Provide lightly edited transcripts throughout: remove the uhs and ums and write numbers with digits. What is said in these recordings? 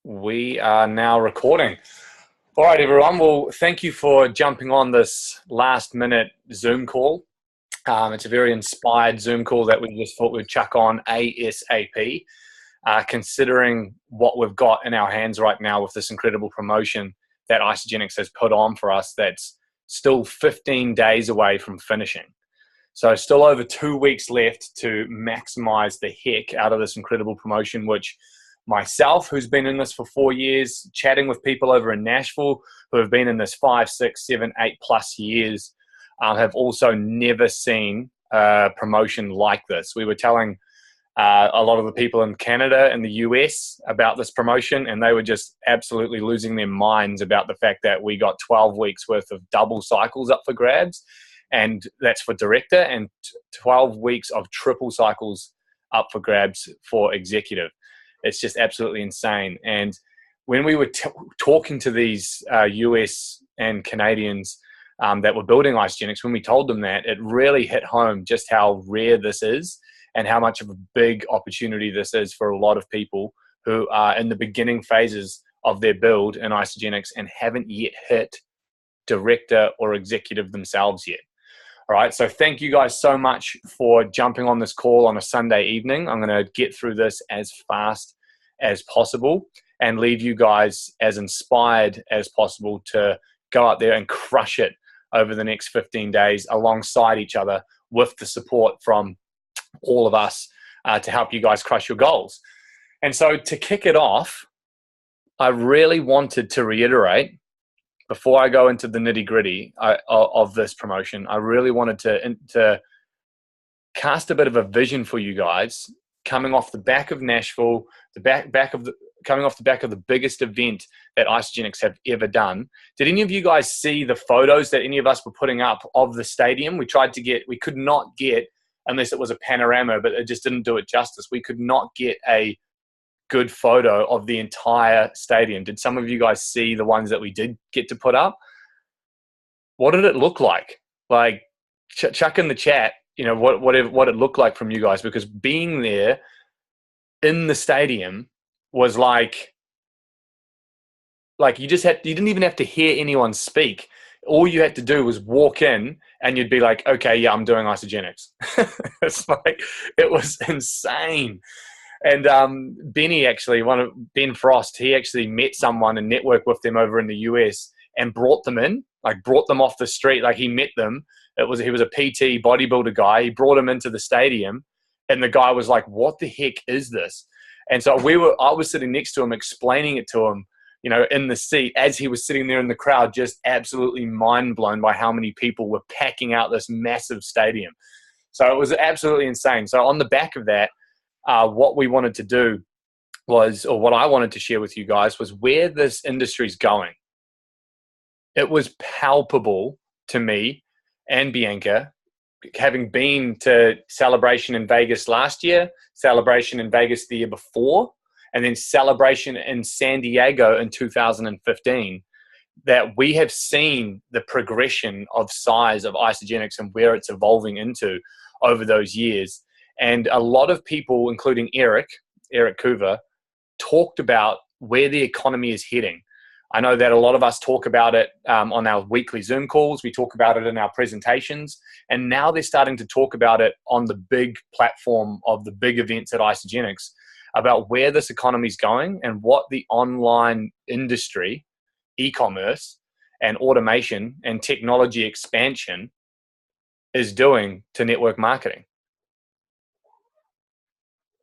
We are now recording. All right, everyone. Well, thank you for jumping on this last minute Zoom call. It's a very inspired Zoom call that we just thought we'd chuck on ASAP, considering what we've got in our hands right now with this incredible promotion that Isagenix has put on for us that's still 15 days away from finishing. So still over 2 weeks left to maximize the heck out of this incredible promotion, which myself, who's been in this for 4 years, chatting with people over in Nashville who have been in this 5, 6, 7, 8+ years, have also never seen a promotion like this. We were telling a lot of the people in Canada and the US about this promotion, and they were just absolutely losing their minds about the fact that we got 12 weeks worth of double cycles up for grabs, and that's for director, and 12 weeks of triple cycles up for grabs for executive. It's just absolutely insane. And when we were talking to these US and Canadians that were building Isagenix, when we told them that, it really hit home just how rare this is and how much of a big opportunity this is for a lot of people who are in the beginning phases of their build in Isagenix and haven't yet hit director or executive themselves yet. All right, so thank you guys so much for jumping on this call on a Sunday evening. I'm going to get through this as fast as possible and leave you guys as inspired as possible to go out there and crush it over the next 15 days alongside each other with the support from all of us to help you guys crush your goals. And so to kick it off, I really wanted to reiterate, before I go into the nitty-gritty of this promotion, I really wanted to cast a bit of a vision for you guys coming off the back of Nashville, coming off the back of the biggest event that Isagenix have ever done. Did any of you guys see the photos that any of us were putting up of the stadium? We could not get, unless it was a panorama, but it just didn't do it justice. We could not get a good photo of the entire stadium. Did some of you guys see the ones that we did get to put up? What did it look like? Like, chuck in the chat, what it looked like from you guys, because being there in the stadium was like you didn't even have to hear anyone speak. All you had to do was walk in and you'd be like, okay, yeah, I'm doing Isagenix. It's like, it was insane. And Ben Frost, he actually met someone and networked with them over in the US and brought them off the street. Like, he met them. He was a PT bodybuilder guy. He brought him into the stadium, and the guy was like, what the heck is this? And so I was sitting next to him, explaining it to him, in the seat as he was sitting there in the crowd, just absolutely mind blown by how many people were packing out this massive stadium. So it was absolutely insane. So on the back of that, what we wanted to do was, or what I wanted to share with you guys, was where this industry's going. It was palpable to me and Bianca, having been to Celebration in Vegas last year, Celebration in Vegas the year before, and then Celebration in San Diego in 2015, that we have seen the progression of size of Isagenix and where it's evolving into over those years. And a lot of people, including Eric Coover, talked about where the economy is heading. I know that a lot of us talk about it on our weekly Zoom calls. We talk about it in our presentations. And now they're starting to talk about it on the big platform of the big events at Isagenix, about where this economy is going and what the online industry, e-commerce and automation and technology expansion is doing to network marketing.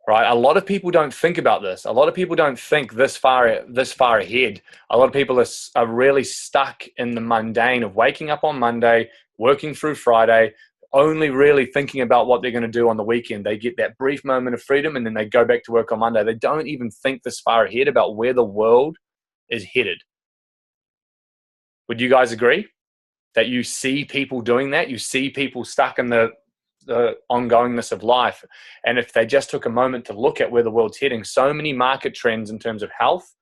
Right? A lot of people don't think about this. A lot of people don't think this far ahead. A lot of people are really stuck in the mundane of waking up on Monday, working through Friday, only really thinking about what they're going to do on the weekend. They get that brief moment of freedom and then they go back to work on Monday. They don't even think this far ahead about where the world is headed. Would you guys agree that you see people doing that? You see people stuck in the ongoingness of life. And if they just took a moment to look at where the world's heading, so many market trends in terms of health,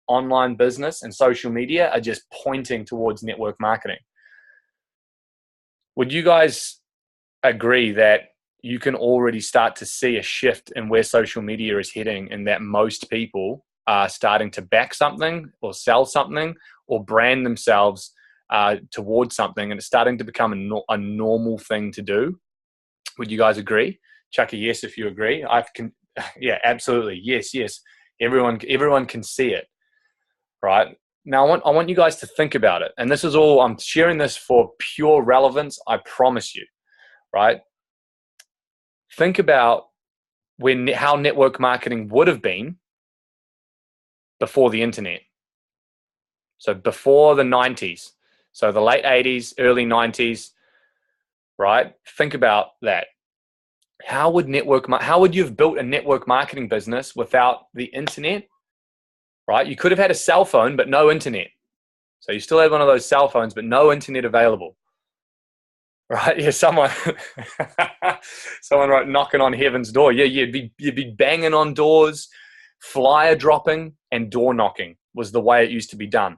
online business, and social media are just pointing towards network marketing. Would you guys agree that you can already start to see a shift in where social media is heading, and that most people are starting to back something or sell something or brand themselves towards something, and it's starting to become a normal thing to do. Would you guys agree? Chuck a yes if you agree. Yeah, absolutely. Yes. Everyone can see it, right? Now, I want you guys to think about it. And this is all, I'm sharing this for pure relevance, I promise you, right? Think about how network marketing would have been before the internet. So before the 90s, so the late 80s, early 90s, right? Think about that. How would you have built a network marketing business without the internet, right? You could have had a cell phone, but no internet. So you still had one of those cell phones, but no internet available, right? Yeah, someone right knocking on heaven's door. Yeah, you'd be banging on doors, flyer dropping, and door knocking was the way it used to be done,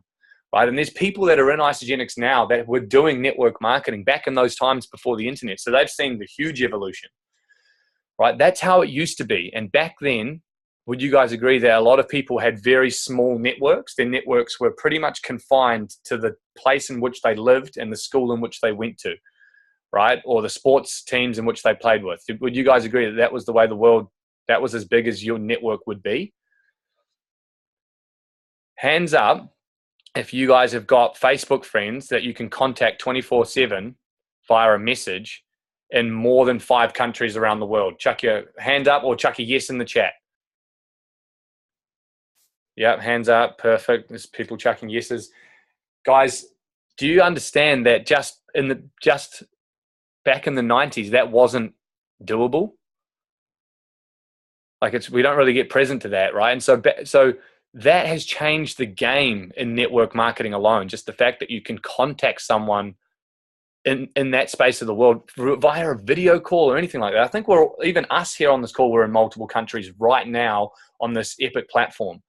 right? And there's people that are in Isagenix now that were doing network marketing back in those times before the internet. So they've seen the huge evolution, right? That's how it used to be. And back then, would you guys agree that a lot of people had very small networks? Their networks were pretty much confined to the place in which they lived and the school in which they went to, right? Or the sports teams in which they played with. Would you guys agree that that was the way the world, that was as big as your network would be? Hands up if you guys have got Facebook friends that you can contact 24/7 via a message in more than 5 countries around the world. Chuck your hand up or chuck a yes in the chat. Yep, hands up. Perfect. There's people chucking yeses. Guys, do you understand that just back in the 90s, that wasn't doable? Like we don't really get present to that, right? And so that has changed the game in network marketing alone. Just the fact that you can contact someone in that space of the world via a video call or anything like that. I think even us here on this call, we're in multiple countries right now on this epic platform,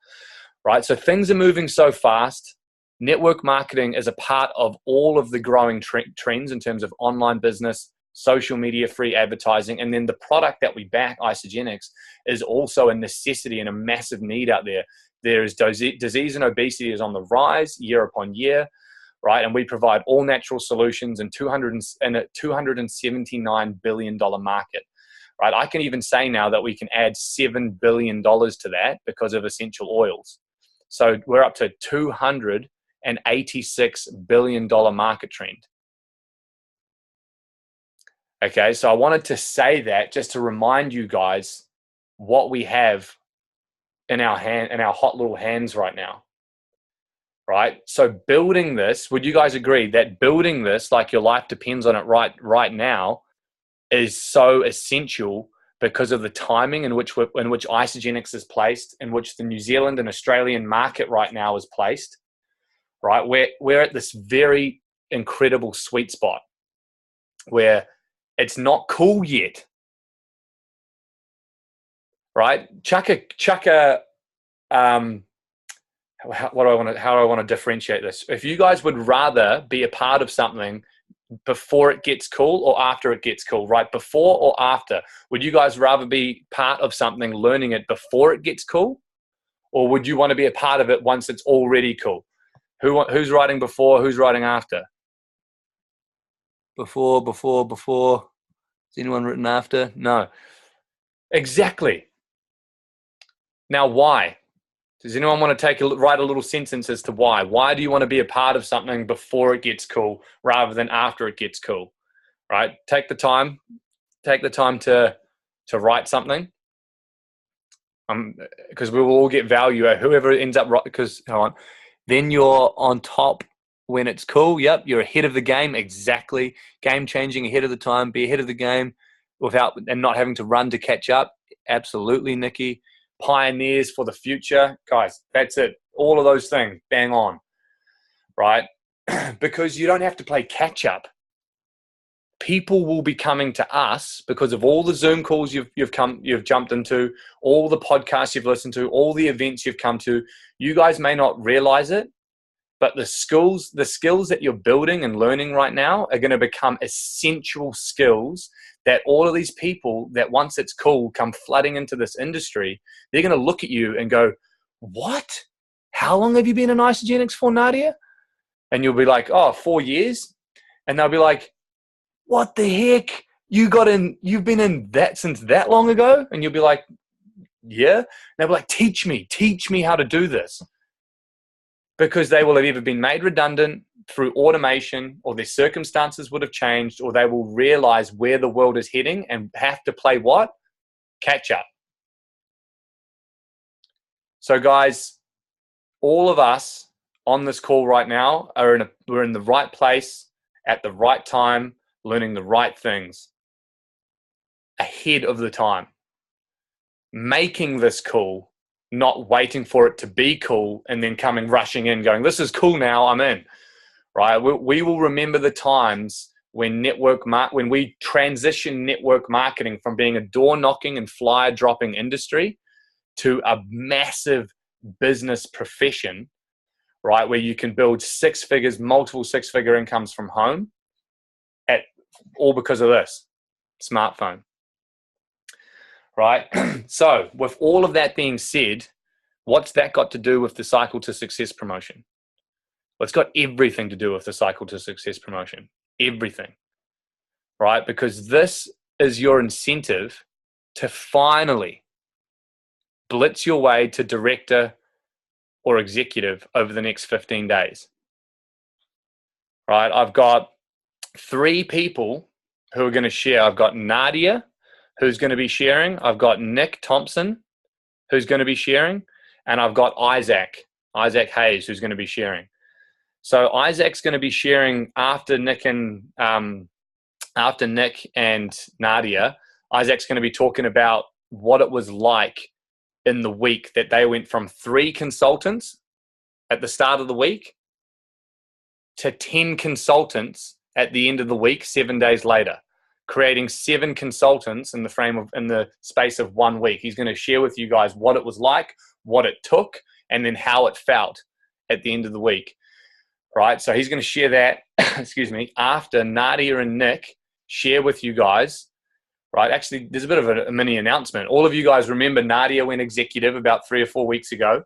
right? So things are moving so fast. Network marketing is a part of all of the growing trends in terms of online business, social media, free advertising, and then the product that we back, Isagenix, is also a necessity and a massive need out there. There is disease and obesity is on the rise year upon year, right? And we provide all natural solutions in a $279 billion market, right? I can even say now that we can add $7 billion to that because of essential oils. So we're up to $286 billion market trend. Okay, so I wanted to say that just to remind you guys what we have in our hot little hands right now. Right? So building this, would you guys agree that building this like your life depends on it right now is so essential because of the timing in which Isagenix is placed, in which the New Zealand and Australian market right now is placed, right? We're at this very incredible sweet spot where it's not cool yet, right? How do I want to differentiate this? If you guys would rather be a part of something before it gets cool or after it gets cool, right? Before or after? Would you guys rather be part of something, learning it before it gets cool? Or would you want to be a part of it once it's already cool? Who's writing before? Who's writing after? Before. Has anyone written after? No. Exactly. Now, why? Does anyone want to write a little sentence as to why? Why do you want to be a part of something before it gets cool rather than after it gets cool? Right? Take the time to write something. Because we will all get value at whoever ends up right. Because then you're on top when it's cool. Yep, you're ahead of the game. Exactly, game changing, ahead of the time. Be ahead of the game and not having to run to catch up. Absolutely, Nikki. Pioneers for the future, guys. That's it. All of those things, bang on, right? Because you don't have to play catch up. People will be coming to us because of all the Zoom calls you've jumped into, all the podcasts you've listened to, all the events you've come to. You guys may not realize it, but the skills that you're building and learning right now are going to become essential skills that all of these people that once it's cool come flooding into this industry. They're going to look at you and go, what? How long have you been in Isogenics for, Nadia? And you'll be like, oh, 4 years. And they'll be like, what the heck? You've been in that since that long ago? And you'll be like, yeah. And they'll be like, teach me how to do this. Because they will have either been made redundant through automation, or their circumstances would have changed, or they will realize where the world is heading and have to play what? Catch up. So guys, all of us on this call right now we're in the right place at the right time, learning the right things ahead of the time. Making this cool, not waiting for it to be cool and then coming rushing in going, this is cool now, I'm in, right? We will remember the times when when we transition network marketing from being a door knocking and flyer dropping industry to a massive business profession, right? Where you can build multiple six-figure incomes from home all because of this smartphone. Right? So with all of that being said, what's that got to do with the Cycle to Success promotion? Well, it's got everything to do with the Cycle to Success promotion. Everything. Right? Because this is your incentive to finally blitz your way to director or executive over the next 15 days. Right? I've got 3 people who are going to share. I've got Nadia, who's going to be sharing. I've got Nick Thompson, who's going to be sharing. And I've got Isaac Hayes, who's going to be sharing. So Isaac's going to be sharing after Nick and Nadia. Isaac's going to be talking about what it was like in the week that they went from 3 consultants at the start of the week to 10 consultants at the end of the week, 7 days later, creating 7 consultants in the space of 1 week. He's going to share with you guys what it was like, what it took, and then how it felt at the end of the week. Right? So he's going to share that, excuse me, after Nadia and Nick share with you guys. Right? Actually, there's a bit of a mini announcement. All of you guys remember Nadia went executive about 3 or 4 weeks ago.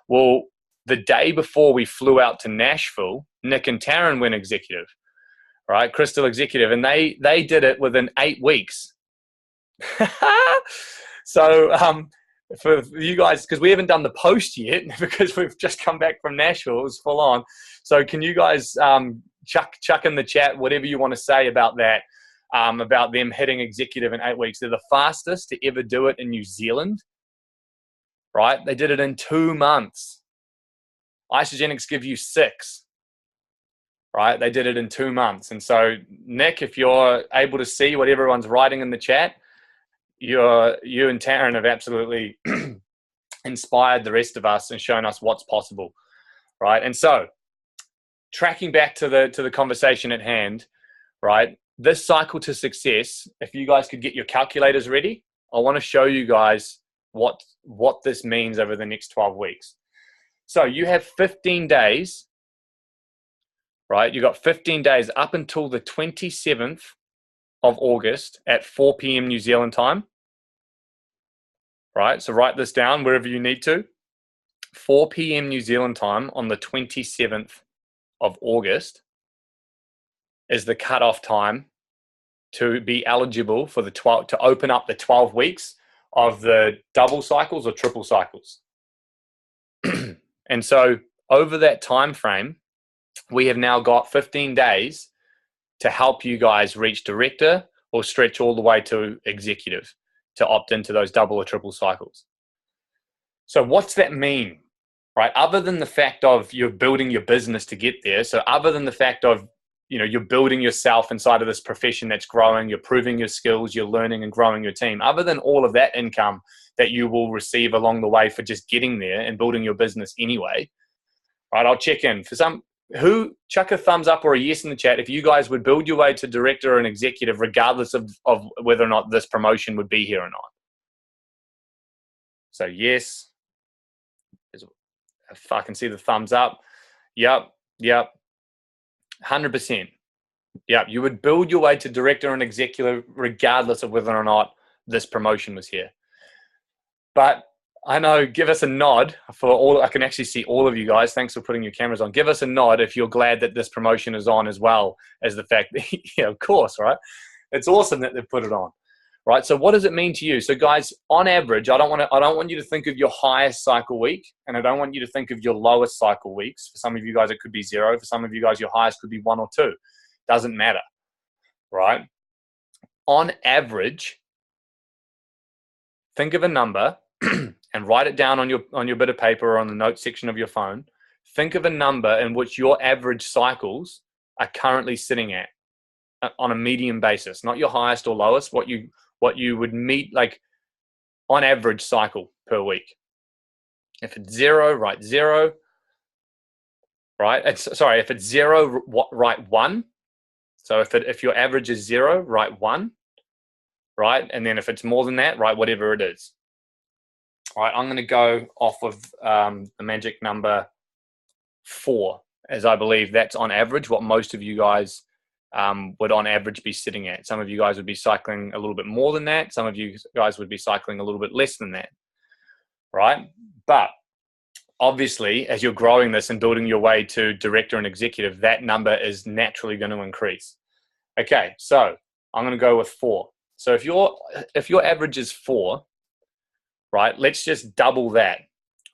Well, the day before we flew out to Nashville, Nick and Taryn went executive. Right, Crystal executive, and they did it within 8 weeks. So for you guys, because we haven't done the post yet, because we've just come back from Nashville, it was full on. So can you guys chuck in the chat whatever you want to say about that, about them hitting executive in 8 weeks? They're the fastest to ever do it in New Zealand. Right, they did it in 2 months. Isogenics give you 6. Right, they did it in 2 months. And so, Nick, if you're able to see what everyone's writing in the chat, you and Taryn have absolutely inspired the rest of us and shown us what's possible, right? And so, tracking back to the conversation at hand, right? This Cycle to Success. If you guys could get your calculators ready, I want to show you guys what this means over the next 12 weeks. So you have 15 days. Right, you got 15 days up until the 27th of August at 4 p.m. New Zealand time. Right, so write this down wherever you need to. 4 p.m. New Zealand time on the 27th of August is the cutoff time to be eligible for to open up the 12 weeks of the double cycles or triple cycles. And so over that time frame, we have now got 15 days to help you guys reach director or stretch all the way to executive to opt into those double or triple cycles. So what's that mean, right? Other than the fact of you're building your business to get there. So other than the fact of, you're building yourself inside of this profession that's growing, you're proving your skills, you're learning and growing your team. Other than all of that income that you will receive along the way for just getting there and building your business anyway, right? I'll check in for some. Who, chuck a thumbs up or a yes in the chat if you guys would build your way to director or an executive regardless of whether or not this promotion would be here or not. So yes. If I can see the thumbs up. Yep. 100%. Yep. You would build your way to director and executive regardless of whether or not this promotion was here. But I know. Give us a nod for all. I can actually see all of you guys. Thanks for putting your cameras on. Give us a nod if you're glad that this promotion is on, as well as the fact that, yeah, of course, right? It's awesome that they've put it on, right? So what does it mean to you? So guys, on average, I don't want you to think of your highest cycle week, and I don't want you to think of your lowest cycle weeks. For some of you guys, it could be 0. For some of you guys, your highest could be 1 or 2. Doesn't matter, right? On average, think of a number and write it down on your bit of paper or on the notes section of your phone. Think of a number in which your average cycles are currently sitting at on a median basis, not your highest or lowest, what you would meet, like, on average cycle per week. If it's 0, write 0, right? If it's 0, write 1. So if your average is 0, write 1, right? And then if it's more than that, write whatever it is. All right, I'm going to go off of the magic number 4, as I believe that's on average what most of you guys would on average be sitting at. Some of you guys would be cycling a little bit more than that. Some of you guys would be cycling a little bit less than that, right? But obviously, as you're growing this and building your way to director and executive, that number is naturally going to increase. Okay, so I'm going to go with 4. So if your average is 4, right, let's just double that,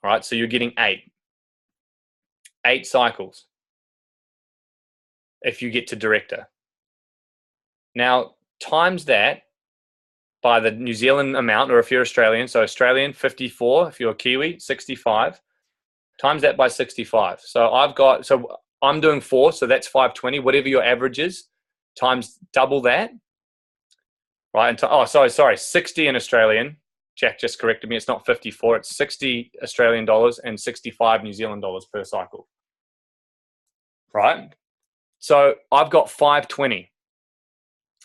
right? So you're getting 8 cycles if you get to director. Now, times that by the New Zealand amount, or if you're Australian, so Australian, 54, if you're Kiwi, 65, times that by 65. So I'm doing 4, so that's 520, whatever your average is, times double that, right? And 60 in Australian. Jack just corrected me, it's not 54, it's 60 Australian dollars and 65 New Zealand dollars per cycle, right? So I've got 520,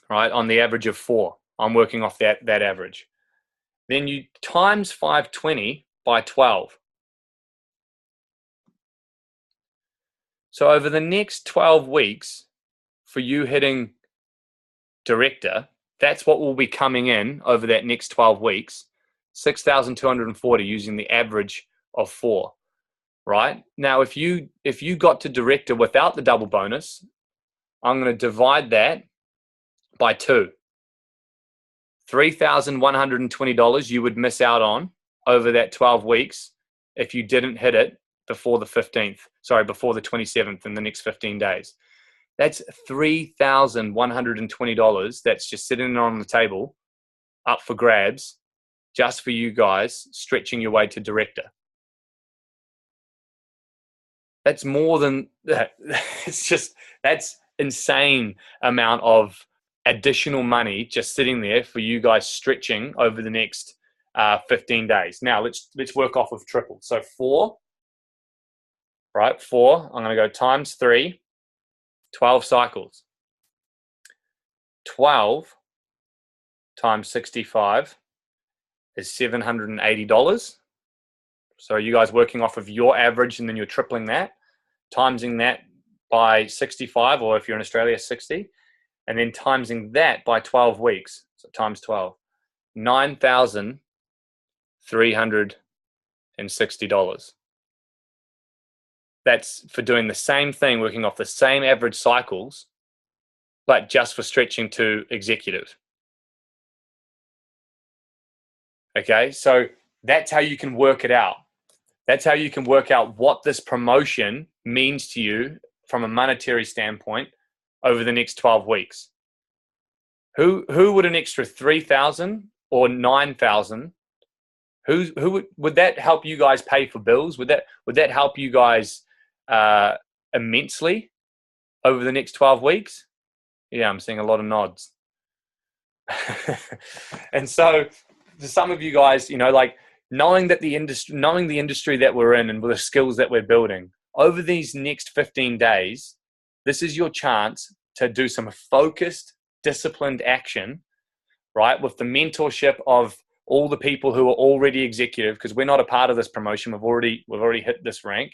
right, on the average of 4. I'm working off that average. Then you times 520 by 12. So over the next 12 weeks, for you hitting director, that's what will be coming in over that next 12 weeks, 6,240 using the average of 4, right? Now, if you got to director without the double bonus, I'm going to divide that by 2. $3,120 you would miss out on over that 12 weeks if you didn't hit it before the 27th in the next 15 days. That's $3,120 that's just sitting on the table up for grabs just for you guys stretching your way to director. That's more than that. That's insane amount of additional money just sitting there for you guys stretching over the next 15 days. Now let's work off of triple. So 4, right? 4, I'm going to go times 3, 12 cycles. 12 times 65 is $780. So you guys working off of your average, and then you're tripling that, timesing that by 65, or if you're in Australia, 60, and then timesing that by 12 weeks. So times 12, $9,360. That's for doing the same thing, working off the same average cycles, but just for stretching to executive. Okay, so that's how you can work it out. That's how you can work out what this promotion means to you from a monetary standpoint over the next 12 weeks. Who would an extra 3,000 or 9,000? Who would that help you guys pay for bills? Would that help you guys immensely over the next 12 weeks? Yeah, I'm seeing a lot of nods. And so, to some of you guys, like knowing the industry that we're in and the skills that we're building over these next 15 days, this is your chance to do some focused, disciplined action, right? With the mentorship of all the people who are already executive, because we're not a part of this promotion. We've already hit this rank,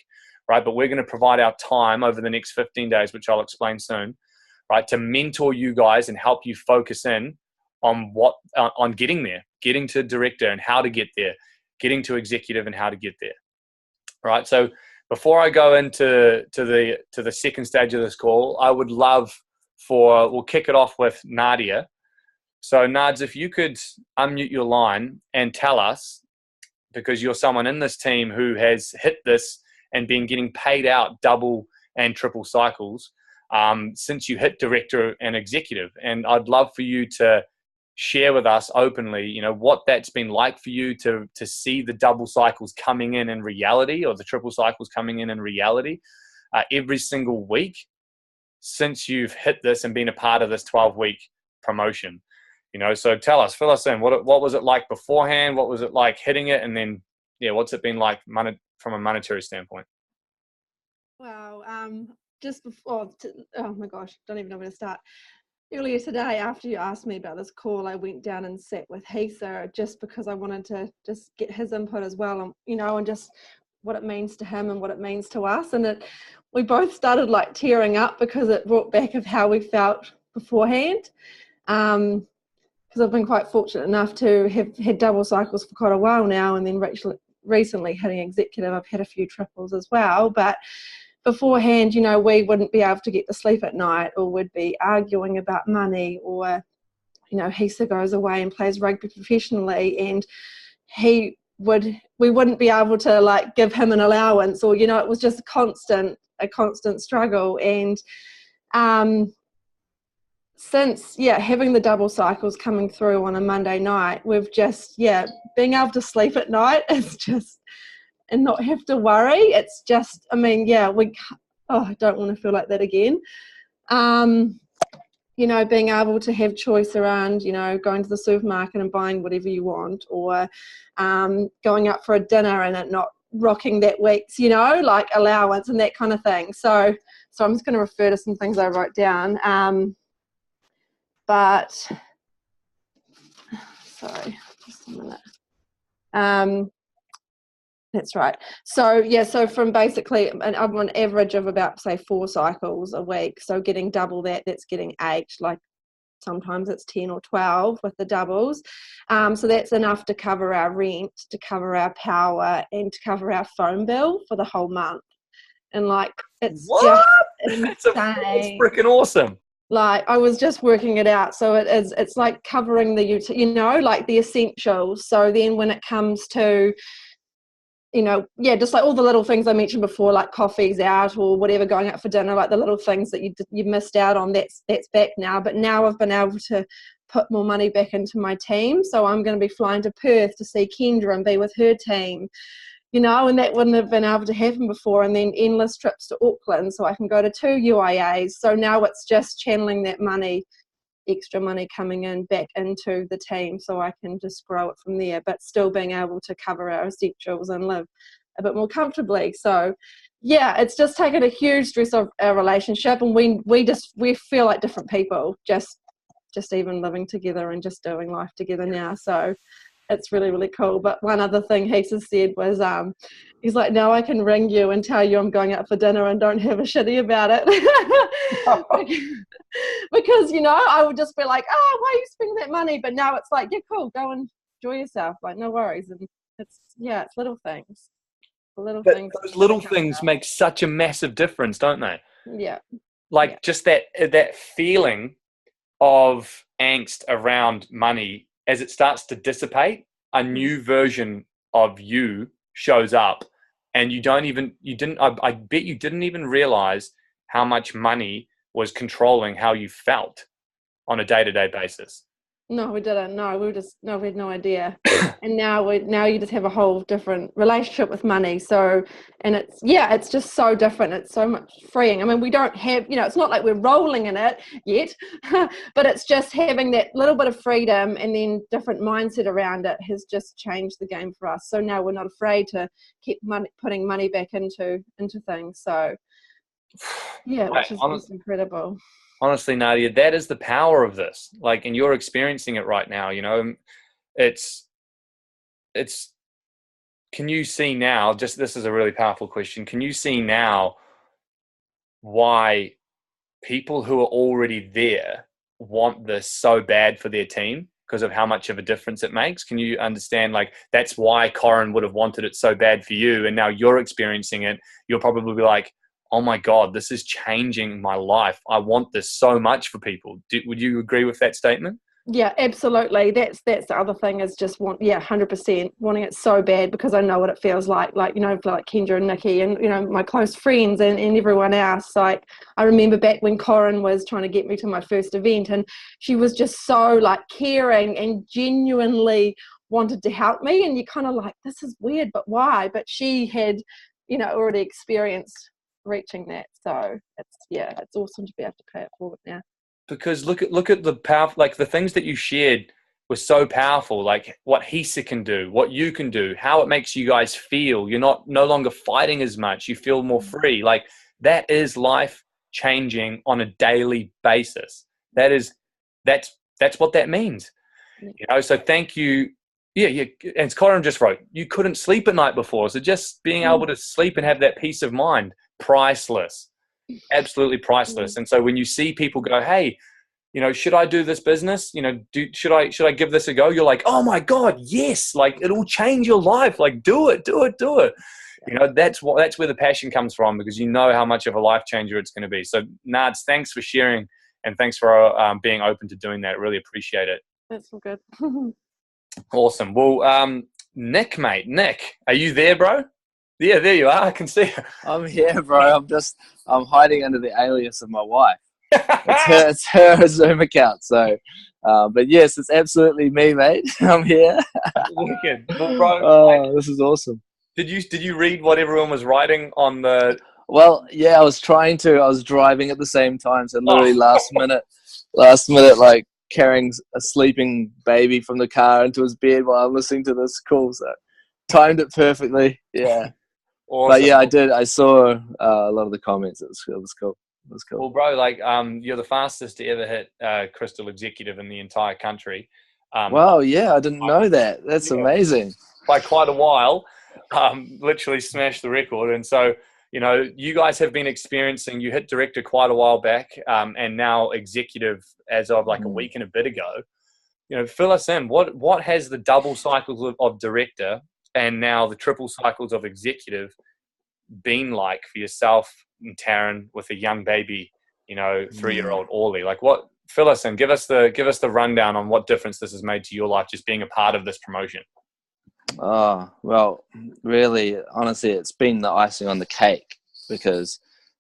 right? But we're going to provide our time over the next 15 days, which I'll explain soon, right? To mentor you guys and help you focus in on getting there, getting to director and how to get there, getting to executive and how to get there. Right. So before I go into the second stage of this call, I would love we'll kick it off with Nadia. So Nads, if you could unmute your line and tell us, because you're someone in this team who has hit this and been getting paid out double and triple cycles since you hit director and executive. And I'd love for you to share with us openly, what that's been like for you to see the double cycles coming in reality, or the triple cycles coming in reality every single week since you've hit this and been a part of this 12-week promotion. So fill us in. What was it like beforehand? What was it like hitting it? And then, what's it been like from a monetary standpoint? Wow. Just before, oh my gosh, don't even know where to start. Earlier today, after you asked me about this call, I went down and sat with Heather just because I wanted to just get his input as well, and just what it means to him and what it means to us. And we both started like tearing up because it brought back of how we felt beforehand. Because I've been quite fortunate enough to have had double cycles for quite a while now, and then recently hitting executive, I've had a few triples as well. But beforehand, we wouldn't be able to get to sleep at night, or would be arguing about money, or, Heather goes away and plays rugby professionally, and we wouldn't be able to like give him an allowance, or, it was just a constant struggle. And since having the double cycles coming through on a Monday night, we've just being able to sleep at night is just, and not have to worry. It's just, I don't want to feel like that again. Being able to have choice around, going to the supermarket and buying whatever you want, or going out for a dinner and it not rocking that week's, like allowance and that kind of thing. So I'm just going to refer to some things I wrote down. But sorry, just a minute. That's right. So from basically I'm on average of about say 4 cycles a week. So getting double that's getting 8. Like sometimes it's 10 or 12 with the doubles. So that's enough to cover our rent, to cover our power, and to cover our phone bill for the whole month. And like it's what? Just That's freaking awesome. Like I was just working it out. So it's like covering like the essentials. So then when it comes to, just like all the little things I mentioned before, like coffees out or whatever, going out for dinner, like the little things that you missed out on, that's back now. But now I've been able to put more money back into my team. So I'm going to be flying to Perth to see Kendra and be with her team. And that wouldn't have been able to happen before. And then endless trips to Auckland so I can go to 2 UIAs. So now it's just channeling that money, extra money coming in back into the team so I can just grow it from there, but still being able to cover our essentials and live a bit more comfortably. So it's just taken a huge stress of our relationship, and we feel like different people, just even living together and just doing life together now. So it's really, really cool. But one other thing Heather said was, he's like, now I can ring you and tell you I'm going out for dinner and don't have a shitty about it. Because, I would just be like, oh, why are you spending that money? But now it's like, yeah, cool, go and enjoy yourself. Like, no worries. And it's little things. Those little things make such a massive difference, don't they? Yeah. Like just that feeling of angst around money, as it starts to dissipate, a new version of you shows up, and I bet you didn't even realize how much money was controlling how you felt on a day-to-day basis. No, we didn't. No, we had no idea. And now you just have a whole different relationship with money. So, and it's just so different. It's so much freeing. I mean, we don't have, it's not like we're rolling in it yet, but it's just having that little bit of freedom and then different mindset around it has just changed the game for us. So now we're not afraid to keep putting money back into things. So, which is incredible. Honestly, Nadia, that is the power of this. Like, and you're experiencing it right now. It's. Can you see now? This is a really powerful question. Can you see now why people who are already there want this so bad for their team? because of how much of a difference it makes? Can you understand, like, that's why Corin would have wanted it so bad for you, and now you're experiencing it. You'll probably be like, oh my God, this is changing my life. I want this so much for people. Would you agree with that statement? Yeah, absolutely. That's the other thing, is just 100% wanting it so bad, because I know what it feels like, you know, for like Kendra and Nikki and, you know, my close friends and everyone else. Like, I remember back when Corin was trying to get me to my first event, and she was just so like caring and genuinely wanted to help me, and you're kind of like, this is weird, but why? But she had, you know, already experienced reaching that. So it's awesome to be able to pay it forward now. Because look at the power, like the things that you shared were so powerful, like what HESA can do, what you can do, how it makes you guys feel. You're no longer fighting as much. You feel more free. Like, that is life changing on a daily basis. That's what that means. You know, so thank you. Yeah. And Corin just wrote, you couldn't sleep at night before. So just being able to sleep and have that peace of mind, priceless. Absolutely priceless. And so when you see people go, hey, you know, should I do this business? You know, should I give this a go? You're like, oh my God, yes! Like, it'll change your life. Like, do it. You know, that's where the passion comes from, because you know how much of a life changer it's going to be. So, Nards, thanks for sharing, and thanks for being open to doing that. Really appreciate it. That's all good. Awesome. Well, Nick, are you there, bro? Yeah, there you are. I can see you. I'm here, bro. I'm hiding under the alias of my wife. It's her Zoom account. So, but yes, it's absolutely me, mate. I'm here. Wicked. Well, bro, this is awesome. Did you read what everyone was writing on the? Well, yeah, I was trying to. I was driving at the same time, so literally last minute, like carrying a sleeping baby from the car into his bed while I'm listening to this call. So, timed it perfectly. Yeah. Awesome. But yeah, I did. I saw a lot of the comments. It was cool. It was cool. Well, bro, like, you're the fastest to ever hit Crystal Executive in the entire country. Wow, yeah, I didn't know that. That's amazing. By quite a while, literally smashed the record. And so, you know, you guys have been experiencing, you hit director quite a while back, and now executive as of like a week and a bit ago. You know, fill us in. What has the double cycles of director and now the triple cycles of executive been like for yourself and Taryn with a young baby, you know, 3-year-old Orly? Like, what? Fill us in. Give us the rundown on what difference this has made to your life, just being a part of this promotion. Oh, well, really, honestly, it's been the icing on the cake, because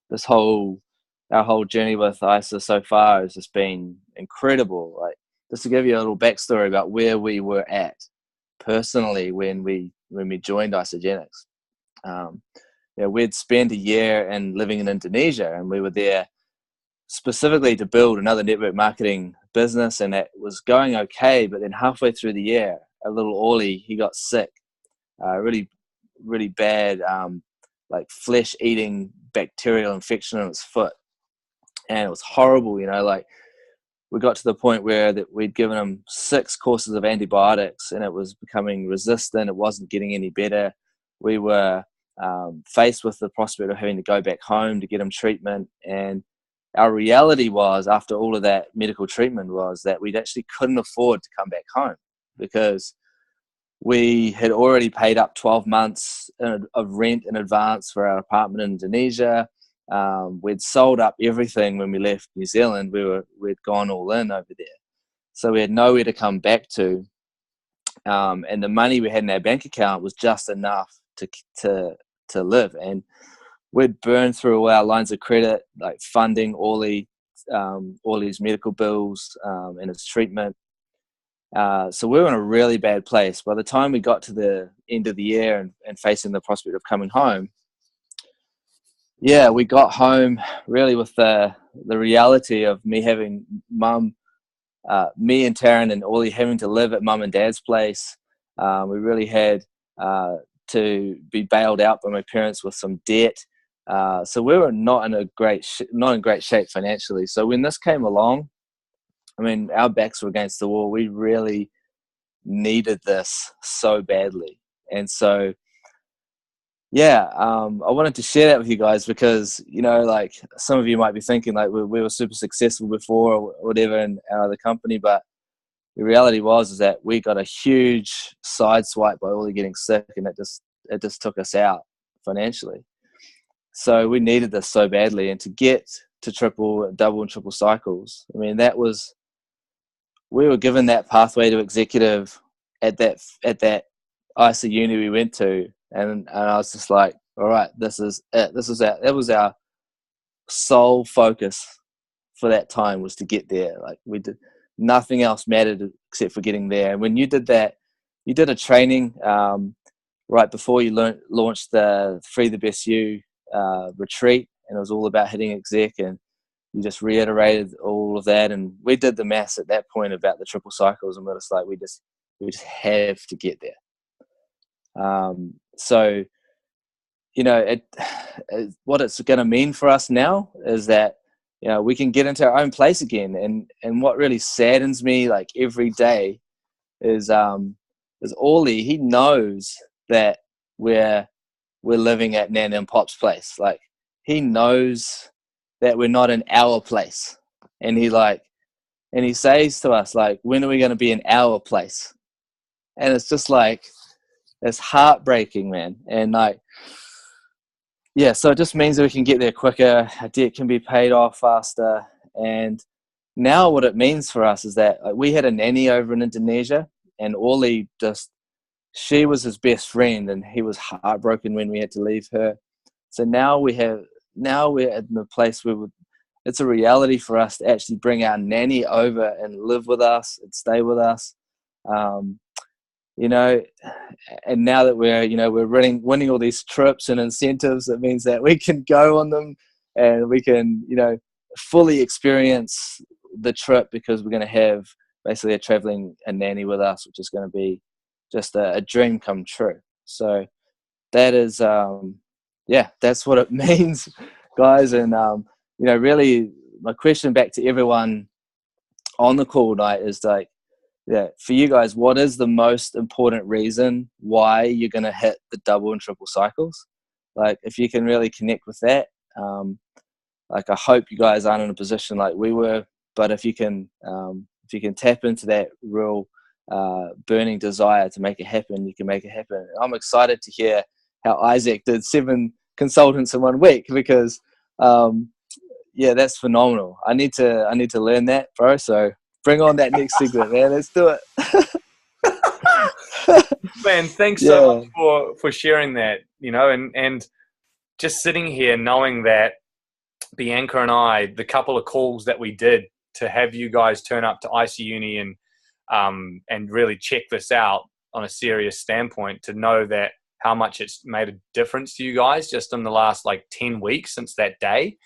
our whole journey with ISA so far has just been incredible. Like, just to give you a little backstory about where we were at personally when we joined Isogenics. We'd spent a year living in Indonesia, and we were there specifically to build another network marketing business, and that was going okay. But then halfway through the year, our little Orly, he got sick, really, really bad, like flesh-eating bacterial infection on his foot, and it was horrible. You know, like, we got to the point where that we'd given him 6 courses of antibiotics, and it was becoming resistant. It wasn't getting any better. We were faced with the prospect of having to go back home to get him treatment, and our reality was, after all of that medical treatment, was that we actually couldn't afford to come back home, because we had already paid up 12 months of rent in advance for our apartment in Indonesia. We'd sold up everything when we left New Zealand. We'd gone all in over there, so we had nowhere to come back to, and the money we had in our bank account was just enough to live. And we'd burned through all our lines of credit, like funding Orly's medical bills and his treatment. So we were in a really bad place. By the time we got to the end of the year and facing the prospect of coming home, we got home really with the reality of me having me and Taryn and Orly having to live at mum and dad's place. We really had to be bailed out by my parents with some debt. So we were not in great shape financially. So when this came along, I mean, our backs were against the wall. We really needed this so badly. And so, I wanted to share that with you guys, because, you know, like, some of you might be thinking, like, we were super successful before or whatever in our other company, but the reality is that we got a huge side swipe by Ollie getting sick, and it just took us out financially. So we needed this so badly, and to get to double and triple cycles, I mean, we were given that pathway to executive at that ISA uni we went to, and I was just like, all right, this is it. That was our sole focus for that time, was to get there. Like, we did nothing else mattered except for getting there. And when you did that, you did a training right before you launched the Free the Best You retreat, and it was all about hitting exec, and you just reiterated all of that. And we did the maths at that point about the triple cycles, and we're just like, we just have to get there. So, you know, what it's going to mean for us now is that, you know, we can get into our own place again. And what really saddens me, like, every day is Ollie. He knows that we're living at Nan and Pop's place. Like, he knows that we're not in our place. And he says to us, like, when are we going to be in our place? And it's just like, it's heartbreaking, man. And like, yeah, so it just means that we can get there quicker. Our debt can be paid off faster. And now what it means for us is that, like, we had a nanny over in Indonesia, and Ollie she was his best friend, and he was heartbroken when we had to leave her. So now we're in the place where it's a reality for us to actually bring our nanny over and live with us and stay with us. You know, and now that we're winning all these trips and incentives, it means that we can go on them, and we can, you know, fully experience the trip, because we're going to have basically a nanny with us, which is going to be just a dream come true. So that is, that's what it means, guys. And, you know, really my question back to everyone on the call tonight is, like, yeah, for you guys, what is the most important reason why you're going to hit the double and triple cycles? Like, if you can really connect with that, like, I hope you guys aren't in a position like we were, but if you can tap into that real burning desire to make it happen, you can make it happen. I'm excited to hear how Isaac did 7 consultants in 1 week, because that's phenomenal. I need to learn that, bro. So bring on that next segment, man. Let's do it. Man, thanks so much for sharing that, you know, and just sitting here knowing that Bianca and I, the couple of calls that we did to have you guys turn up to IC Uni and really check this out on a serious standpoint, to know that how much it's made a difference to you guys just in the last, like, 10 weeks since that day.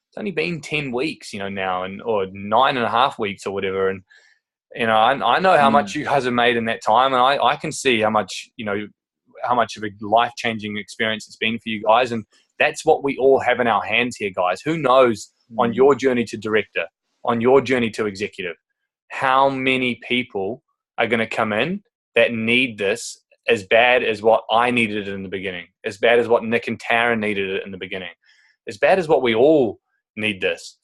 It's only been 10 weeks, you know, now, or 9.5 weeks or whatever. And, you know, I know how much you guys have made in that time, and I can see how much, you know, how much of a life-changing experience it's been for you guys. And that's what we all have in our hands here, guys. Who knows, on your journey to director, on your journey to executive, how many people are going to come in that need this as bad as what I needed it in the beginning, as bad as what Nick and Taryn needed it in the beginning, as bad as what we all need this,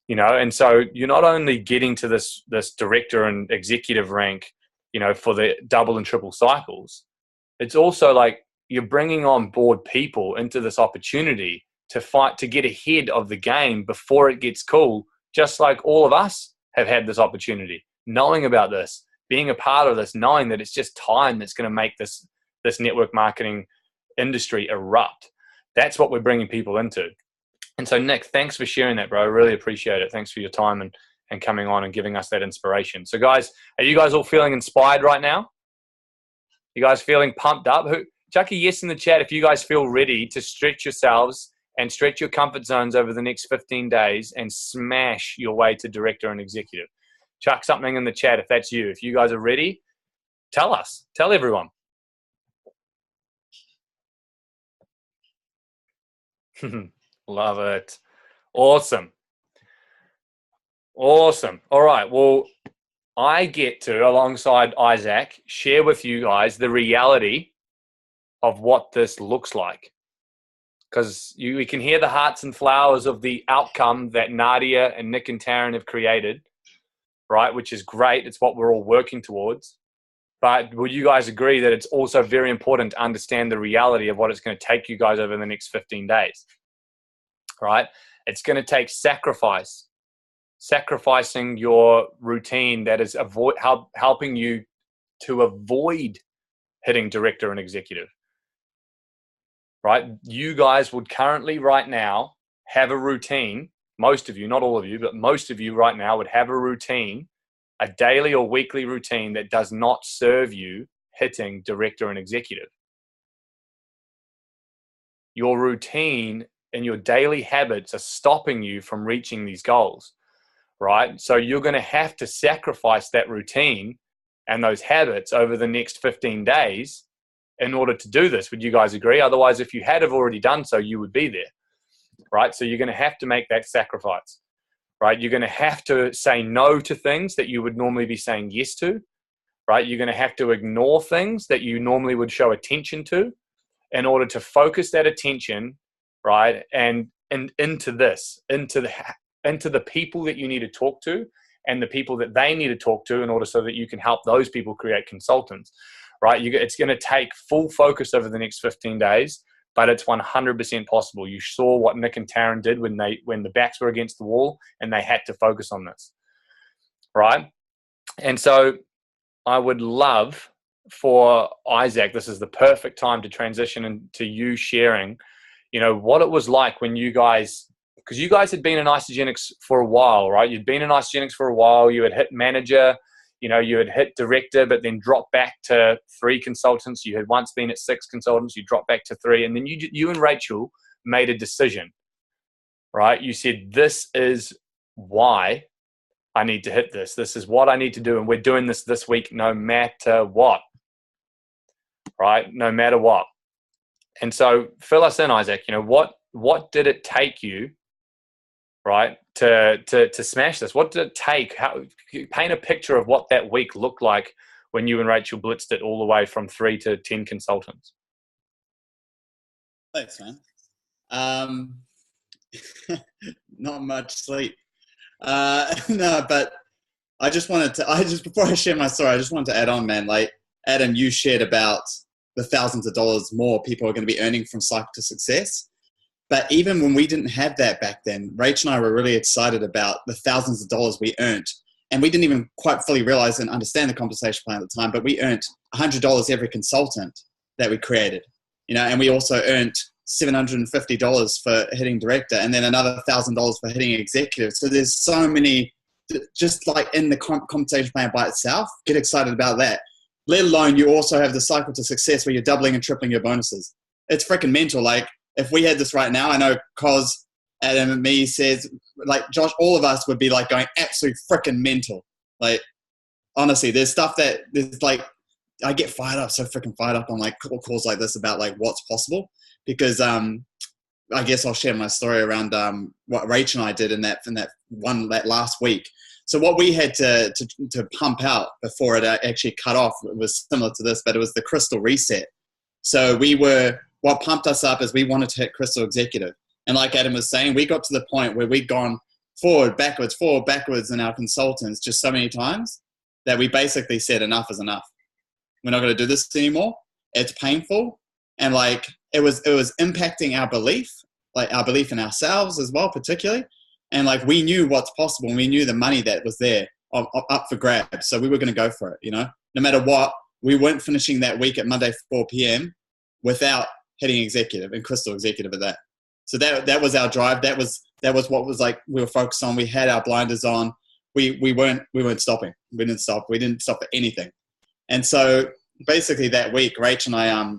you know. And so you're not only getting to this director and executive rank, you know, for the double and triple cycles, it's also like you're bringing on board people into this opportunity to fight to get ahead of the game before it gets cool, just like all of us have had this opportunity, knowing about this, being a part of this, knowing that it's just time that's going to make this network marketing industry erupt. That's what we're bringing people into. And so, Nick, thanks for sharing that, bro. I really appreciate it. Thanks for your time and coming on and giving us that inspiration. So, guys, are you guys all feeling inspired right now? You guys feeling pumped up? Chuck a yes in the chat if you guys feel ready to stretch yourselves and stretch your comfort zones over the next 15 days and smash your way to director and executive. Chuck something in the chat if that's you. If you guys are ready, tell us. Tell everyone. Love it. Awesome. Awesome. All right. Well, I get to, alongside Isaac, share with you guys the reality of what this looks like. Because we can hear the hearts and flowers of the outcome that Nadia and Nick and Taryn have created. right? Which is great. It's what we're all working towards. But would you guys agree that it's also very important to understand the reality of what it's going to take you guys over the next 15 days, right? It's going to take sacrificing your routine that is helping you to avoid hitting director and executive, right? You guys would currently right now have a routine. Most of you, not all of you, but most of you right now would have a routine, a daily or weekly routine that does not serve you hitting director and executive. Your routine and your daily habits are stopping you from reaching these goals, right? So you're going to have to sacrifice that routine and those habits over the next 15 days in order to do this. Would you guys agree? Otherwise, if you had have already done so, you would be there, right? So you're going to have to make that sacrifice, right? You're going to have to say no to things that you would normally be saying yes to, right? You're going to have to ignore things that you normally would show attention to in order to focus that attention, right? And into the people that you need to talk to and the people that they need to talk to in order so that you can help those people create consultants, right? It's going to take full focus over the next 15 days, but it's 100% possible. You saw what Nick and Taryn did when the backs were against the wall and they had to focus on this, right? And so I would love for Isaac, this is the perfect time to transition into you sharing, what it was like when you guys, because you guys had been in Isagenix for a while, right? You'd been in Isagenix for a while. You had hit manager, you had hit director, but then dropped back to 3 consultants. You had once been at 6 consultants. You dropped back to 3. And then you and Rachel made a decision, right? You said, this is why I need to hit this. This is what I need to do. And we're doing this week no matter what, right? No matter what. And so fill us in, Isaac. What did it take you, right, to smash this? What did it take? Paint a picture of what that week looked like when you and Rachel blitzed it all the way from 3 to 10 consultants. Thanks, man. Not much sleep. No, but before I share my story, I just wanted to add on, man. Like, Adam, you shared about the thousands of dollars more people are going to be earning from Cycle to Success. But even when we didn't have that back then, Rach and I were really excited about the thousands of dollars we earned. And we didn't even quite fully realize and understand the compensation plan at the time, but we earned $100 every consultant that we created, and we also earned $750 for hitting director and then another $1,000 for hitting executive. So there's so many, just like in the compensation plan by itself, get excited about that. Let alone you also have the Cycle to Success where you're doubling and tripling your bonuses. It's freaking mental. Like, if we had this right now, I know Cos, Adam, and me says, like Josh, all of us would be like going absolutely freaking mental. Like, honestly, there's stuff that there's like, I get fired up, so freaking fired up on like calls like this about like what's possible, because I guess I'll share my story around what Rach and I did in that last week. So what we had to pump out before it actually cut off was similar to this, but it was the Crystal Reset. So what pumped us up is we wanted to hit Crystal Executive. And like Adam was saying, we got to the point where we'd gone forward, backwards in our consultants just so many times that we basically said enough is enough. We're not going to do this anymore. It's painful. And like, it was impacting our belief, like our belief in ourselves as well, particularly. And like, we knew what's possible and we knew the money that was there up for grabs. So we were going to go for it, no matter what. We weren't finishing that week at Monday, 4 p.m. without hitting executive and Crystal Executive at that. So that was our drive. That was what was like we were focused on. We had our blinders on. We weren't stopping. We didn't stop. We didn't stop for anything. And so basically that week, Rach and I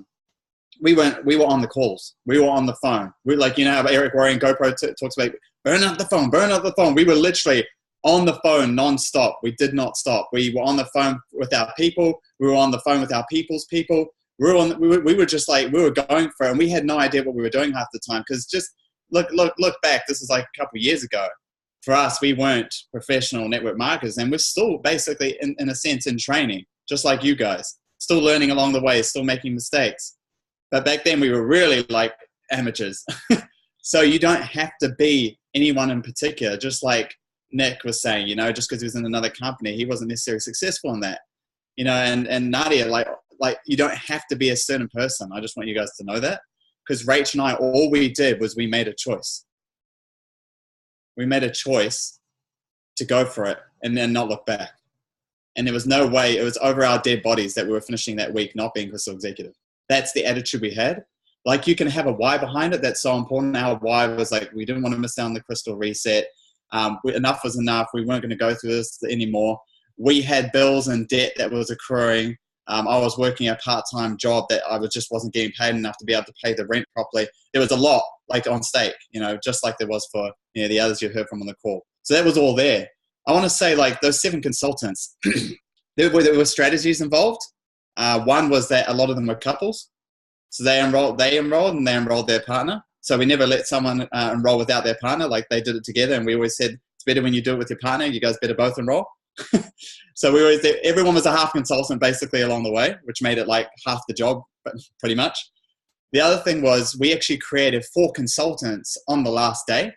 we were on the calls. We were on the phone. We like, how Eric Worre and GoPro talks about burn up the phone. We were literally on the phone non-stop. We did not stop. We were on the phone with our people. We were on the phone with our people's people. We were just like, we were going for it, and we had no idea what we were doing half the time. Because just look back, this is like a couple of years ago. For us, we weren't professional network marketers, and we're still basically, in a sense, in training, just like you guys. Still learning along the way, still making mistakes. But back then, we were really like amateurs. So you don't have to be anyone in particular. Just like Nick was saying, just because he was in another company, he wasn't necessarily successful in that, and Nadia, like you don't have to be a certain person. I just want you guys to know that, because Rach and I, all we did was we made a choice. We made a choice to go for it and then not look back. And there was no way, it was over our dead bodies that we were finishing that week not being Crystal Executive. That's the attitude we had. Like, you can have a why behind it. That's so important. Our why was like, we didn't want to miss down the Crystal reset. Enough was enough. We weren't going to go through this anymore. We had bills and debt that was accruing. I was working a part-time job that I just wasn't getting paid enough to be able to pay the rent properly. There was a lot like on stake, just like there was for the others you heard from on the call. So that was all there. I want to say, like, those 7 consultants, there were strategies involved. One was that a lot of them were couples. So they enrolled and they enrolled their partner. So we never let someone enroll without their partner. Like, they did it together. And we always said, it's better when you do it with your partner. You guys better both enroll. So we always did, everyone was a half consultant basically along the way, which made it like half the job, pretty much. The other thing was we actually created 4 consultants on the last day.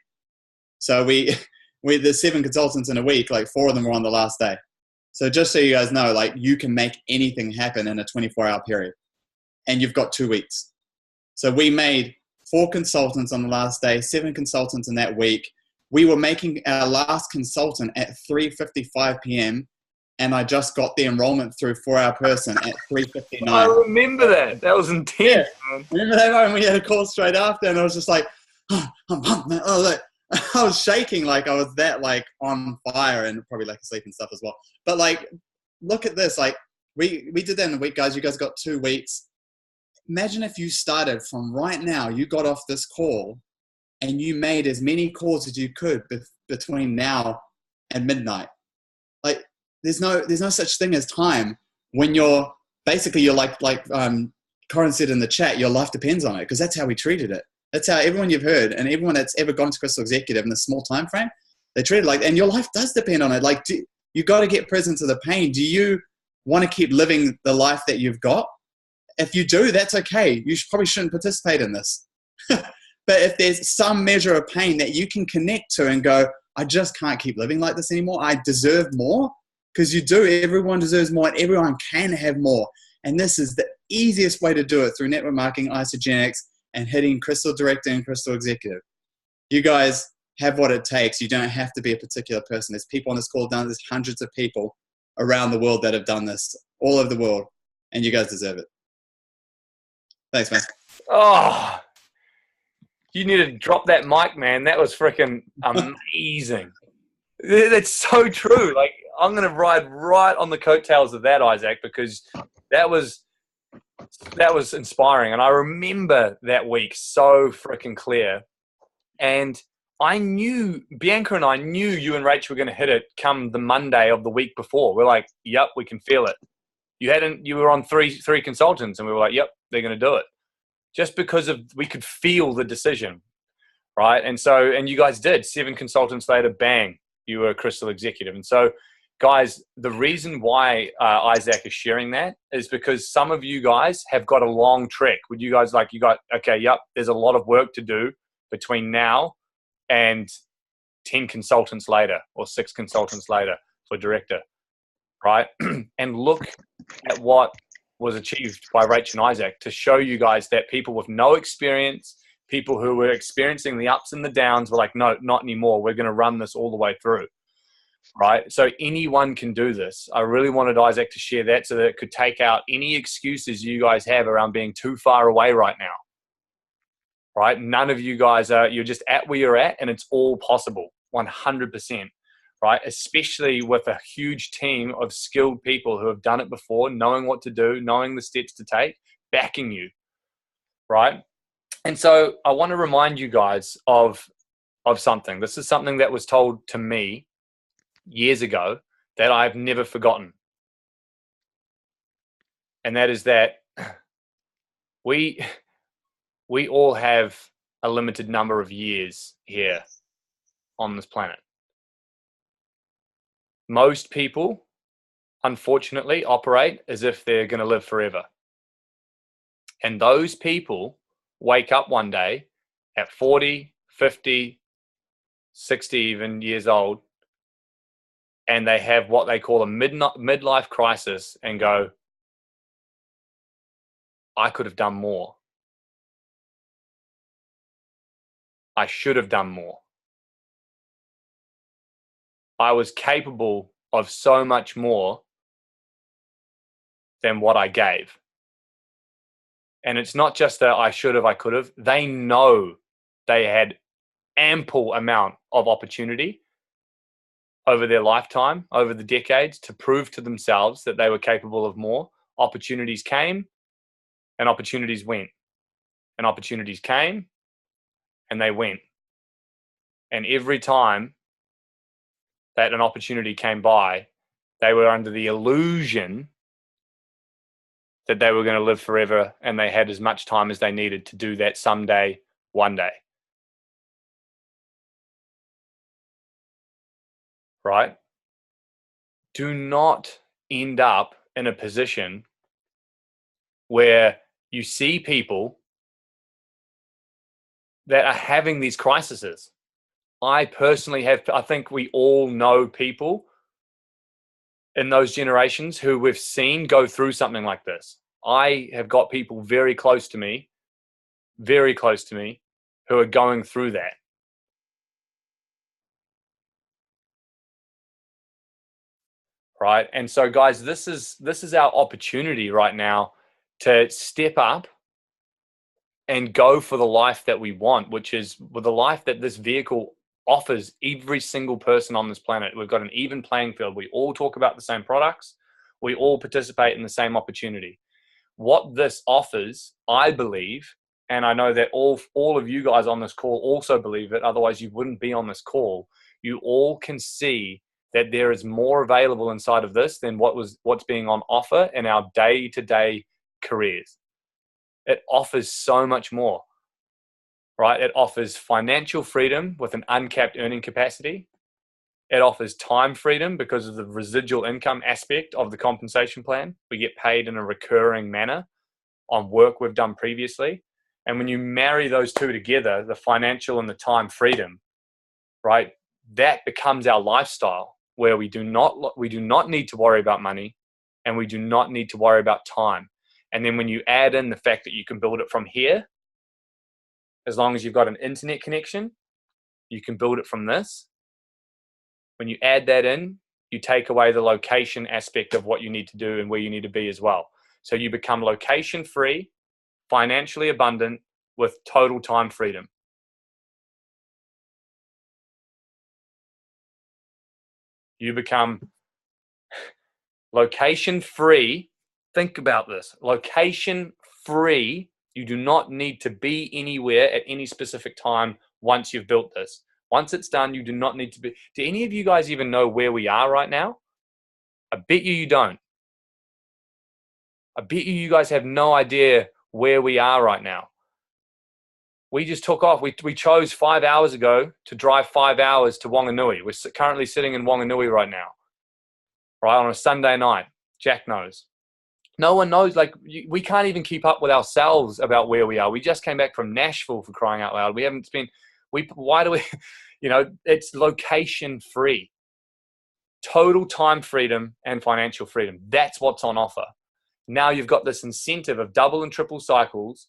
So the 7 consultants in a week, like 4 of them were on the last day. So just so you guys know, like, you can make anything happen in a 24-hour period, and you've got 2 weeks. So we made 4 consultants on the last day, 7 consultants in that week. We were making our last consultant at 3:55 p.m. and I just got the enrollment through for our person at 3:59. I remember that. That was intense. Yeah. Remember that moment we had a call straight after, and I was just like, oh, I'm pumped, man. Oh, look. I was shaking, like I was that like on fire, and probably like asleep and stuff as well. But like, look at this. Like, we did that in a week, guys. You guys got 2 weeks. Imagine if you started from right now, you got off this call and you made as many calls as you could between now and midnight. Like, there's no such thing as time when you're like Corin said in the chat, your life depends on it, because that's how we treated it. That's how everyone you've heard and everyone that's ever gone to Crystal Executive in a small time frame, they treat it like, and your life does depend on it. Like, you got to get present to the pain. Do you want to keep living the life that you've got? If you do, that's okay. You probably shouldn't participate in this. But if there's some measure of pain that you can connect to and go, I just can't keep living like this anymore. I deserve more, because you do. Everyone deserves more, and everyone can have more. And this is the easiest way to do it, through network marketing, isogenics, and hitting Crystal Director and Crystal Executive. You guys have what it takes. You don't have to be a particular person. There's people on this call done. There's hundreds of people around the world that have done this, all over the world, and you guys deserve it. Thanks, man. Oh, you need to drop that mic, man. That was freaking amazing. That's so true. Like, I'm going to ride right on the coattails of that, Isaac, because that was inspiring. And I remember that week so freaking clear. And I knew, Bianca and I knew you and Rachel were going to hit it come the Monday of the week before. We're like, yep, we can feel it. You were on three consultants, and we were like, yep, they're going to do it. Just because we could feel the decision, right? And you guys did. 7 consultants later, bang, you were a Crystal Executive. And so, guys, the reason why Isaac is sharing that is because some of you guys have got a long trek. Would you guys okay, yep, there's a lot of work to do between now and 10 consultants later or 6 consultants later for director, right? And look at what was achieved by Rach and Isaac to show you guys that people with no experience, people who were experiencing the ups and the downs, were like, no, not anymore. We're going to run this all the way through. Right? So anyone can do this. I really wanted Isaac to share that so that it could take out any excuses you guys have around being too far away right now. Right? None of you guys you're just at where you're at, and it's all possible, 100%. Right? Especially with a huge team of skilled people who have done it before, knowing what to do, knowing the steps to take, backing you. Right? And so I want to remind you guys of something. This is something that was told to me years ago that I've never forgotten. And that is that we all have a limited number of years here on this planet. Most people, unfortunately, operate as if they're going to live forever. And those people wake up one day at 40, 50, 60 even years old, and they have what they call a midlife crisis and go, I could have done more. I should have done more. I was capable of so much more than what I gave. And it's not just that I should have, I could have. They know they had ample amount of opportunity over their lifetime, over the decades, to prove to themselves that they were capable of more. Opportunities came and opportunities went. And opportunities came and they went. And every time that an opportunity came by, they were under the illusion that they were going to live forever and they had as much time as they needed to do that someday, one day. Right? Do not end up in a position where you see people that are having these crises. I personally have, I think we all know people in those generations who we've seen go through something like this. I have got people very close to me, who are going through that. Right? And so guys, this is our opportunity right now to step up and go for the life that we want, which is the life that this vehicle offers every single person on this planet. We've got an even playing field. We all talk about the same products. We all participate in the same opportunity. What this offers, I believe, and I know that all of you guys on this call also believe it, otherwise you wouldn't be on this call. You all can see that there is more available inside of this than what's being on offer in our day-to-day careers. It offers so much more, right? It offers financial freedom with an uncapped earning capacity. It offers time freedom because of the residual income aspect of the compensation plan. We get paid in a recurring manner on work we've done previously. And when you marry those two together, the financial and the time freedom, right, that becomes our lifestyle, where we do not need to worry about money and we do not need to worry about time. And then when you add in the fact that you can build it from here, as long as you've got an internet connection, you can build it from this. When you add that in, you take away the location aspect of what you need to do and where you need to be as well. So you become location free, financially abundant, with total time freedom. You become location free. Think about this. Location free. You do not need to be anywhere at any specific time once you've built this. Once it's done, you do not need to be. Do any of you guys even know where we are right now? I bet you don't. I bet you guys have no idea where we are right now. We just took off. We chose 5 hours ago to drive 5 hours to Wanganui. We're currently sitting in Wanganui right now, right, on a Sunday night. Jack knows. No one knows. Like, we can't even keep up with ourselves about where we are. We just came back from Nashville, for crying out loud. We haven't spent, why do we, it's location free. Total time freedom and financial freedom. That's what's on offer. Now you've got this incentive of double and triple cycles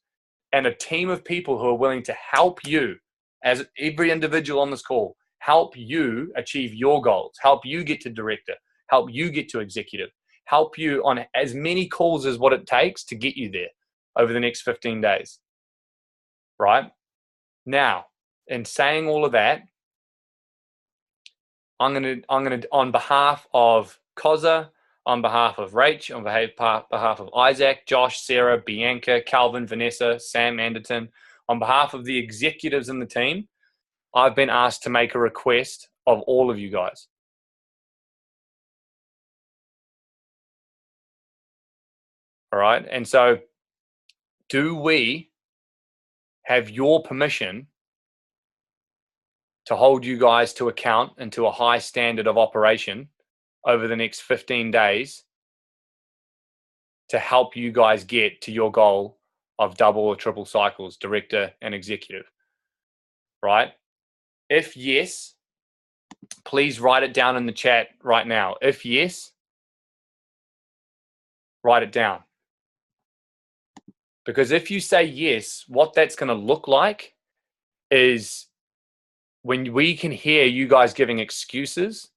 and a team of people who are willing to help you, as every individual on this call, help you achieve your goals, help you get to director, help you get to executive, help you on as many calls as what it takes to get you there over the next 15 days, right? Now, in saying all of that, I'm gonna, on behalf of Koza, on behalf of Rach, on behalf of Isaac, Josh, Sarah, Bianca, Calvin, Vanessa, Sam Anderton, on behalf of the executives in the team, I've been asked to make a request of all of you guys. All right. And so, do we have your permission to hold you guys to account and to a high standard of operation over the next 15 days to help you guys get to your goal of double or triple cycles, director and executive, right? If yes, please write it down in the chat right now. If yes, write it down. Because if you say yes, what that's going to look like is when we can hear you guys giving excuses.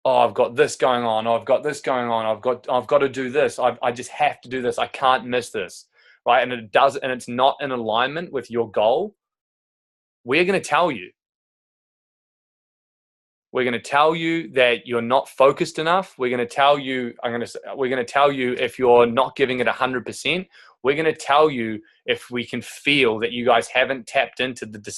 Oh, I've got this going on. Oh, I've got this going on. I've got to do this. I just have to do this. I can't miss this, right? And it's not in alignment with your goal. We're going to tell you. We're going to tell you that you're not focused enough. We're going to tell you. We're going to tell you if you're not giving it 100%. We're going to tell you if we can feel that you guys haven't tapped into the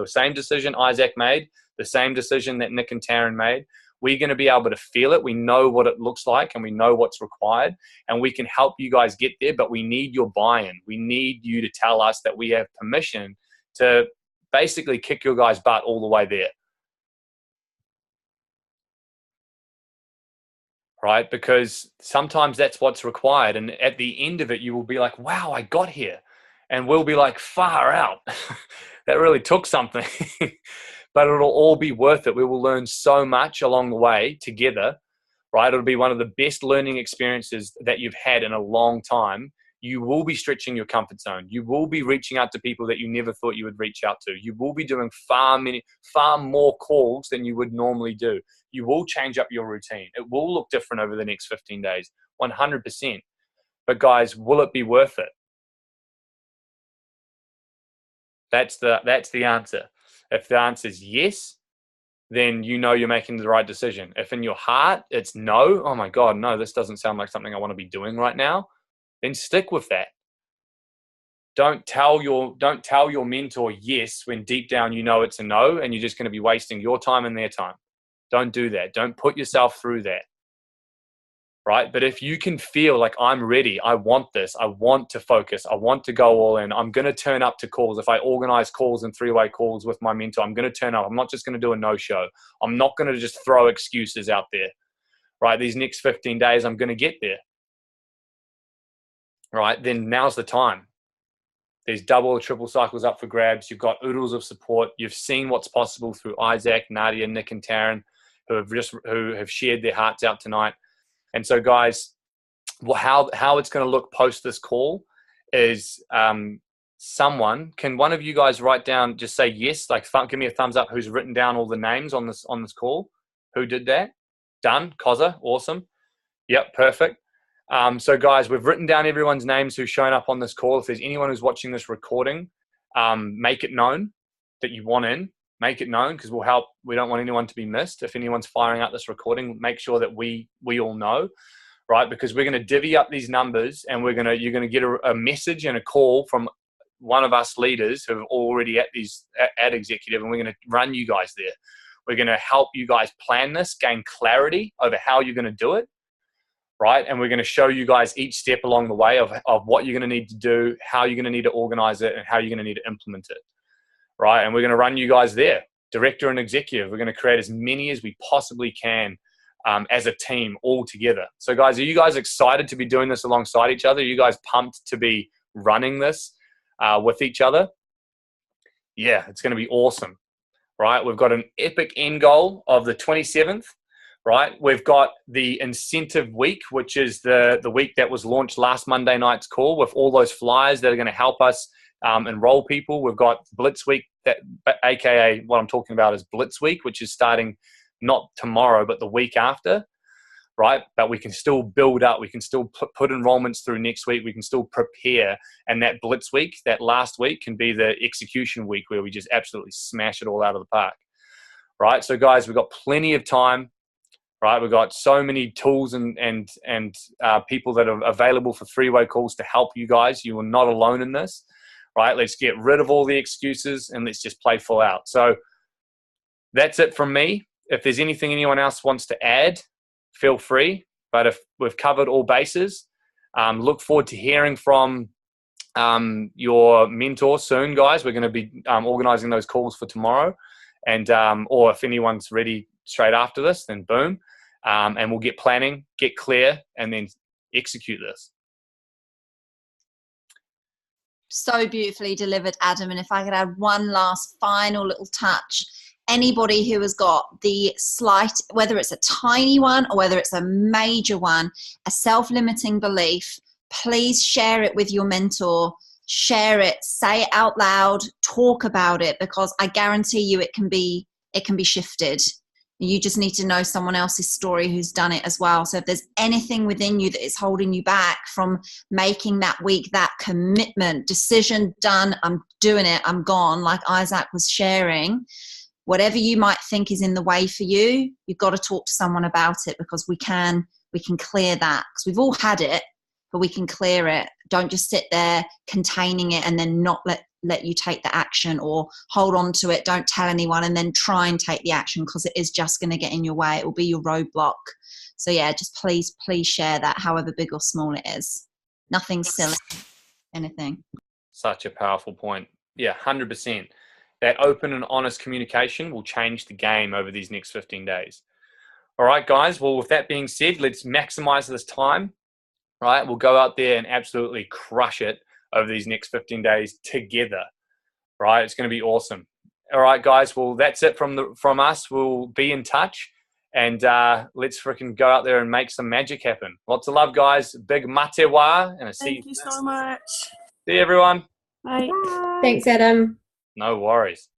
same decision Isaac made, the same decision that Nick and Taryn made. We're going to be able to feel it. We know what it looks like and we know what's required, and we can help you guys get there, but we need your buy-in. We need you to tell us that we have permission to basically kick your guys' butt all the way there. Right? Because sometimes that's what's required. And at the end of it, you will be like, wow, I got here. And we'll be like, far out. That really took something. But it'll all be worth it. We will learn so much along the way together, right? It'll be one of the best learning experiences that you've had in a long time. You will be stretching your comfort zone. You will be reaching out to people that you never thought you would reach out to. You will be doing far more calls than you would normally do. You will change up your routine. It will look different over the next 15 days, 100%. But guys, will it be worth it? That's the answer. If the answer is yes, then you know you're making the right decision. If in your heart it's no, oh my God, no, this doesn't sound like something I want to be doing right now, then stick with that. Don't tell your mentor yes when deep down you know it's a no, and you're just going to be wasting your time and their time. Don't do that. Don't put yourself through that. Right? But if you can feel like I'm ready, I want this, I want to focus, I want to go all in, I'm going to turn up to calls. If I organize calls and three-way calls with my mentor, I'm going to turn up. I'm not just going to do a no-show. I'm not going to just throw excuses out there. Right? These next 15 days, I'm going to get there. Right? Then now's the time. There's double or triple cycles up for grabs. You've got oodles of support. You've seen what's possible through Isaac, Nadia, Nick, and Taryn, who have shared their hearts out tonight. And so, guys, how it's going to look post this call is can one of you guys write down, just say yes, like give me a thumbs up who's written down all the names on this call. Who did that? Done. Koza, awesome. Yep, perfect. So, guys, we've written down everyone's names who's shown up on this call. If there's anyone who's watching this recording, make it known that you want in. Make it known, because we'll help. We don't want anyone to be missed. If anyone's firing out this recording, make sure that we all know, right? Because we're going to divvy up these numbers, and you're going to get a message and a call from one of us leaders who are already at executive, and we're going to run you guys there. We're going to help you guys plan this, gain clarity over how you're going to do it, right? And we're going to show you guys each step along the way of what you're going to need to do, how you're going to need to organize it, and how you're going to need to implement it. Right, and we're going to run you guys there, director and executive. We're going to create as many as we possibly can as a team all together. So, guys, are you guys excited to be doing this alongside each other? Are you guys pumped to be running this with each other? Yeah, it's going to be awesome, right? We've got an epic end goal of the 27th, right? We've got the incentive week, which is the week that was launched last Monday night's call, with all those flyers that are going to help us enroll people. We've got Blitz week, that aka what I'm talking about is Blitz week, which is starting not tomorrow but the week after, right? But we can still build up. We can still put enrollments through next week. We can still prepare, and that Blitz week, that last week, can be the execution week where we just absolutely smash it all out of the park, right? So, guys, we've got plenty of time. Right, we've got so many tools and people that are available for three-way calls to help you guys. You are not alone in this. Right, let's get rid of all the excuses and let's just play full out. So that's it from me. If there's anything anyone else wants to add, feel free. But if we've covered all bases, look forward to hearing from your mentor soon, guys. We're going to be organizing those calls for tomorrow. And or if anyone's ready straight after this, then boom. And we'll get planning, get clear, and then execute this. So beautifully delivered, Adam. And if I could add one last final little touch, anybody who has got the slight, whether it's a tiny one or whether it's a major one, a self-limiting belief, please share it with your mentor. Share it, say it out loud, talk about it, because I guarantee you it can be shifted. You just need to know someone else's story who's done it as well. So if there's anything within you that is holding you back from making that week, that commitment, decision done, I'm doing it, I'm gone, like Isaac was sharing, whatever you might think is in the way for you, you've got to talk to someone about it, because we can clear that, because we've all had it, but we can clear it. Don't just sit there containing it and then not let you take the action, or hold on to it, don't tell anyone, and then try and take the action, because it is just going to get in your way. It will be your roadblock. So yeah, just please share that, however big or small it is. Nothing silly, anything. Such a powerful point. Yeah, 100%. That open and honest communication will change the game over these next 15 days. All right, guys. Well, with that being said, let's maximize this time. Right, we'll go out there and absolutely crush it over these next 15 days together. Right, it's going to be awesome. All right, guys. Well, that's it from us. We'll be in touch, and let's freaking go out there and make some magic happen. Lots of love, guys. Big mate wa, and Thank you so much. See you, everyone. Bye. Thanks, Adam. No worries.